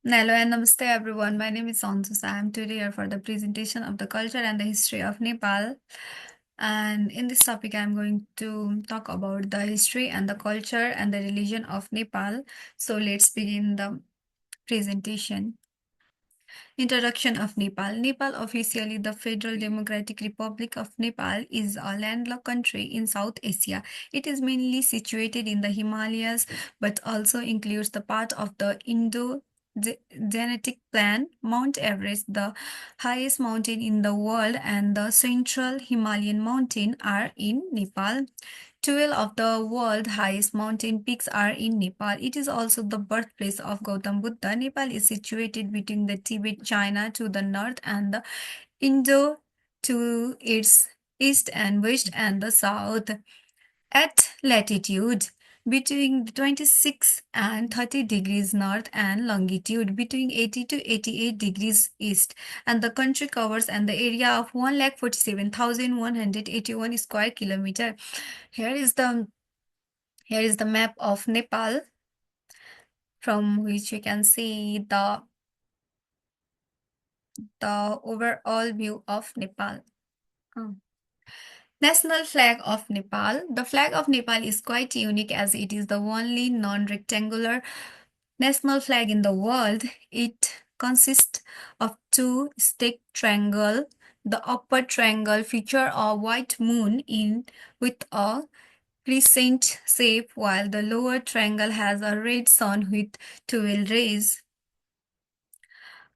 Hello and namaste everyone. My name is Sanjju. I am today here for the presentation of the culture and the history of Nepal. And in this topic, I'm going to talk about the history and the culture and the religion of Nepal. So let's begin the presentation. Introduction of Nepal. Nepal, officially the Federal Democratic Republic of Nepal, is a landlocked country in South Asia. It is mainly situated in the Himalayas, but also includes the part of the Genetic Plan, Mount Everest, the highest mountain in the world, and the Central Himalayan mountain are in Nepal. 12 of the world's highest mountain peaks are in Nepal. It is also the birthplace of Gautam Buddha. Nepal is situated between the Tibet, China to the north and the Indo to its east and west and the south. At latitude between 26 and 30 degrees north and longitude between 80 to 88 degrees east, and the country covers an area of 1,47,181 square kilometer. Here is the here is the map of Nepal, from which you can see the overall view of Nepal. Oh. National flag of Nepal. The flag of Nepal is quite unique as it is the only non-rectangular national flag in the world. It consists of two stacked triangles. The upper triangle features a white moon in with a crescent shape, while the lower triangle has a red sun with 12 rays.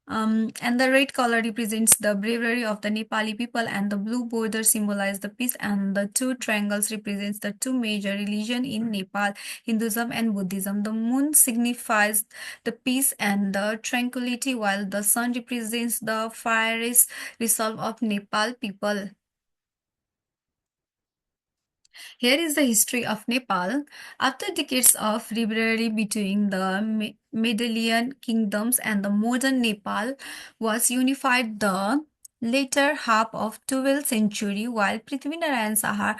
And the red color represents the bravery of the Nepali people, and the blue border symbolizes the peace. And the two triangles represents the two major religions in Nepal, Hinduism and Buddhism. The moon signifies the peace and the tranquility, while the sun represents the fierce resolve of Nepal people. Here is the history of Nepal. After decades of rivalry between the Mendelian kingdoms and the modern Nepal was unified the later half of 12th century, while Prithvinara and Sahar,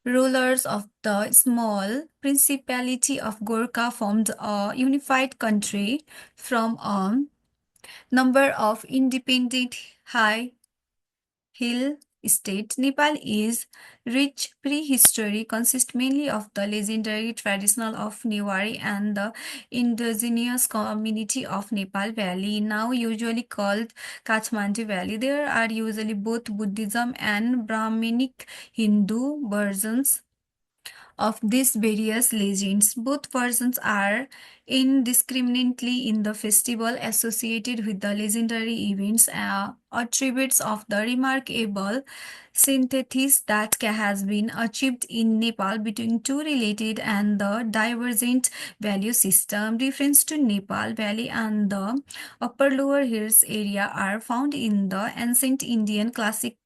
rulers of the small principality of Gorkha, formed a unified country from a number of independent high hill state. Nepal is rich prehistory, consists mainly of the legendary traditional of Newari and the indigenous community of Nepal Valley, now usually called Kathmandu Valley. There are usually both Buddhism and Brahminic Hindu versions of these various legends. Both versions are indiscriminately in the festival associated with the legendary events, attributes of the remarkable synthesis that has been achieved in Nepal between two related and the divergent value system. Reference to Nepal Valley and the upper lower hills area are found in the ancient Indian classics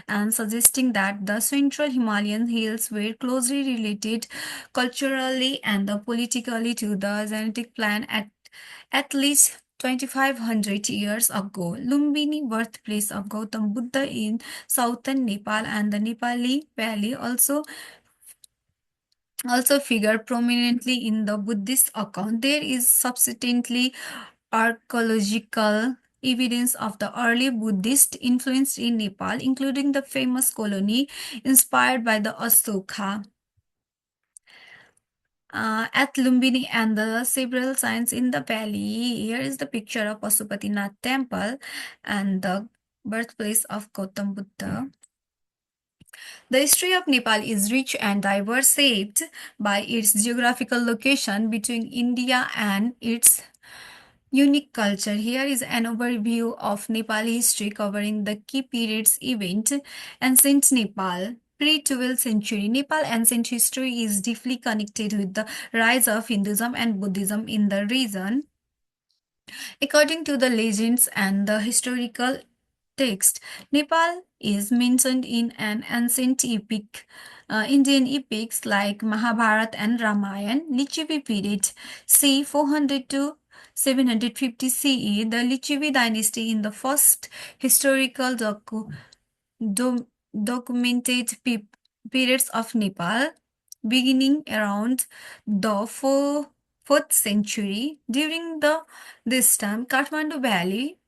and suggesting that the central Himalayan hills were closely related culturally and politically to the genetic plan at least 2500 years ago. Lumbini, birthplace of Gautam Buddha in southern Nepal, and the Nepali Valley also figure prominently in the Buddhist account. There is subsequently archaeological evidence of the early Buddhist influence in Nepal, including the famous colony inspired by the Asoka at Lumbini and the several signs in the valley. Here is the picture of Pasupatinath temple and the birthplace of Gautam Buddha. The history of Nepal is rich and diverse, shaped by its geographical location between India and its unique culture. Here is an overview of Nepali history covering the key periods event. Ancient Nepal. Pre-12th century, Nepal ancient history is deeply connected with the rise of Hinduism and Buddhism in the region. According to the legends and the historical text, Nepal is mentioned in an ancient epic, Indian epics like Mahabharata and Ramayana. Lichavi period, c. 400 to 750 CE, the Lichavi dynasty in the first historical do- documented periods of Nepal, beginning around the 4th century. During this time, Kathmandu Valley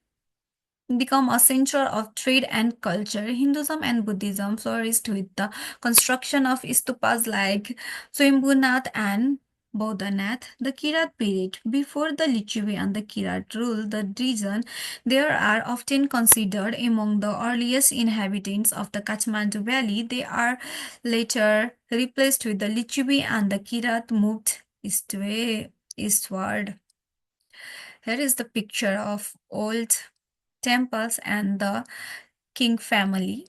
become a center of trade and culture. Hinduism and Buddhism flourished with the construction of stupas like Swambhunath and Bodhanath. The Kirat period, before the Lichavi and the Kirat ruled the region, they are often considered among the earliest inhabitants of the Kathmandu Valley. They are later replaced with the Lichavi and the Kirat moved eastward. Here is the picture of old temples and the king family.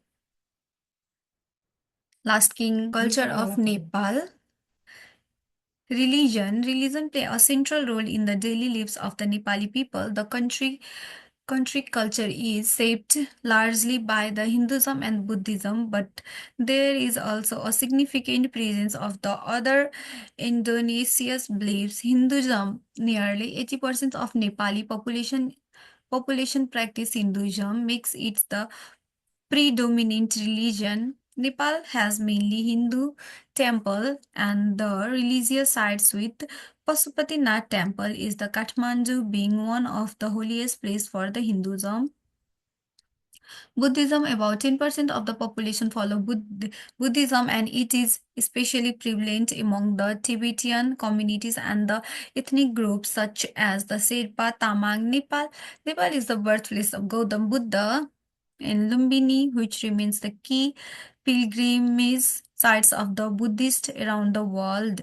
Last king culture of Nepal. Religion play a central role in the daily lives of the Nepali people. The country culture is shaped largely by the Hinduism and Buddhism, but there is also a significant presence of the other Indonesia's beliefs. Hinduism, nearly 80% of Nepali population practice Hinduism, makes it the predominant religion. Nepal has mainly Hindu temple and the religious sites with Pashupatinath temple is the Kathmandu being one of the holiest place for the Hinduism. Buddhism, about 10% of the population follow Buddhism, and it is especially prevalent among the Tibetan communities and the ethnic groups such as the Sherpa, Tamang, Nepal is the birthplace of Gautam Buddha in Lumbini, which remains the key pilgrimage sites of the Buddhists around the world.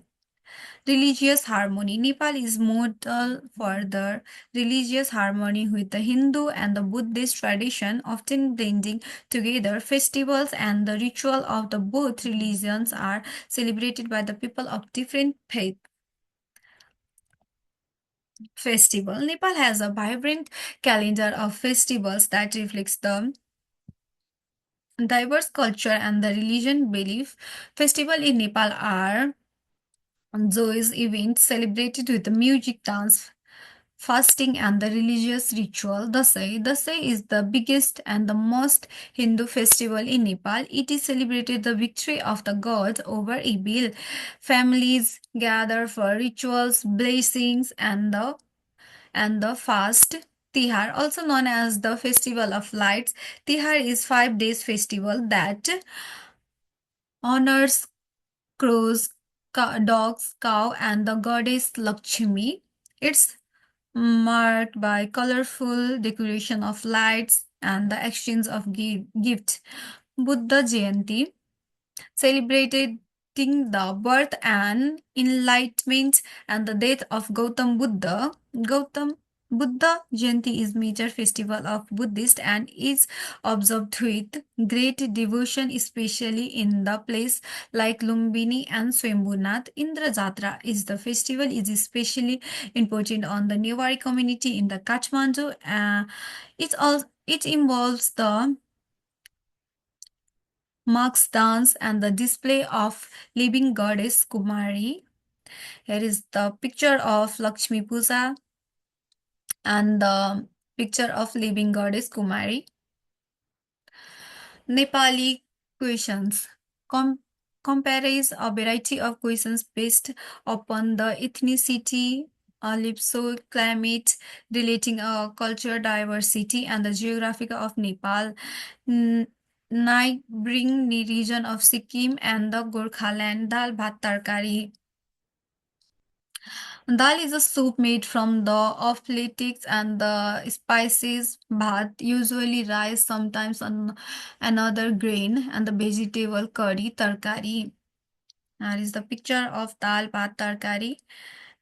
Religious harmony. Nepal is model for the religious harmony with the Hindu and the Buddhist tradition, often blending together. Festivals and the ritual of the both religions are celebrated by the people of different faith. Festival. Nepal has a vibrant calendar of festivals that reflects the diverse culture and the religion belief. Festival in Nepal are Zoe's events celebrated with the music, dance, fasting, and the religious ritual. Dasai is the biggest and the most Hindu festival in Nepal. It is celebrated the victory of the gods over evil. Families gather for rituals, blessings, and the fast. Tihar, also known as the Festival of Lights. Tihar is 5 days festival that honors crows, dogs, cow, and the goddess Lakshmi. It's marked by colorful decoration of lights and the exchange of gifts. Buddha Jayanti, celebrating the birth and enlightenment and the death of Gautam Buddha. Gautam Buddha Jayanti is major festival of Buddhist and is observed with great devotion, especially in the place like Lumbini and Swambhunath. Indra Jatra is the festival is especially important on the Newari community in the Kathmandu. It involves the marks dance and the display of living goddess Kumari. Here is the picture of Lakshmi Puja and the picture of living goddess Kumari. Nepali questions. Compares a variety of questions based upon the ethnicity, ellipso, climate, relating a culture diversity and the geography of Nepal, neighboring region of Sikkim and the Gorkhaland, dal bhat tarkari. Dal is a soup made from the offlatics and the spices. Bhat, usually rice, sometimes another grain, and the vegetable curry, tarkari. Here is the picture of dal, bhat, tarkari,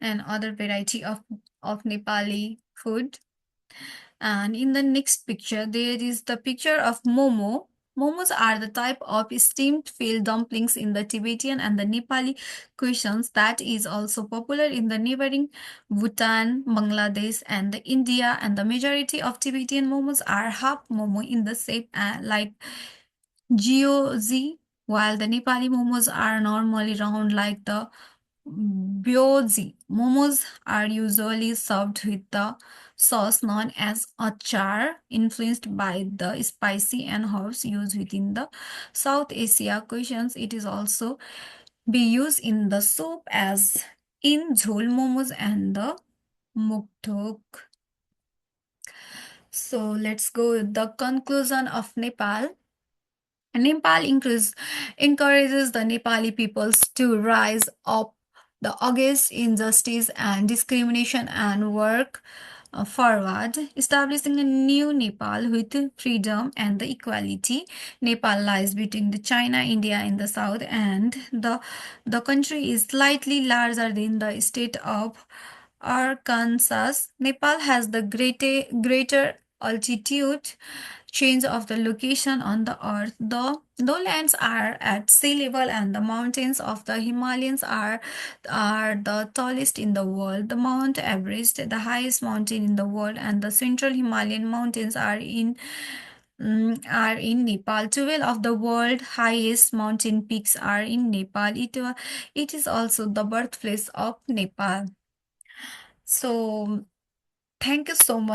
and other variety of Nepali food. And in the next picture, there is the picture of momo. Momos are the type of steamed filled dumplings in the Tibetan and the Nepali cuisines that is also popular in the neighboring Bhutan, Bangladesh, and the India. And the majority of Tibetan momos are half momo in the shape like gyozi, while the Nepali momos are normally round like the Byozi. Momos are usually served with the sauce known as achar, influenced by the spicy and herbs used within the South Asia cuisines. It is also be used in the soup as in Jhol momos and the Mukthok. So let's go with the conclusion of Nepal. Nepal encourages the Nepali peoples to rise up the against injustice and discrimination and work forward, establishing a new Nepal with freedom and the equality. Nepal lies between the China, India in the south, and the country is slightly larger than the state of Arkansas. Nepal has the greater altitude change of the location on the earth. The lowlands are at sea level and the mountains of the Himalayas are the tallest in the world. The Mount Everest, the highest mountain in the world, and the central Himalayan mountains are in Nepal. 12 of the world highest mountain peaks are in Nepal. It is also the birthplace of Nepal. So thank you so much.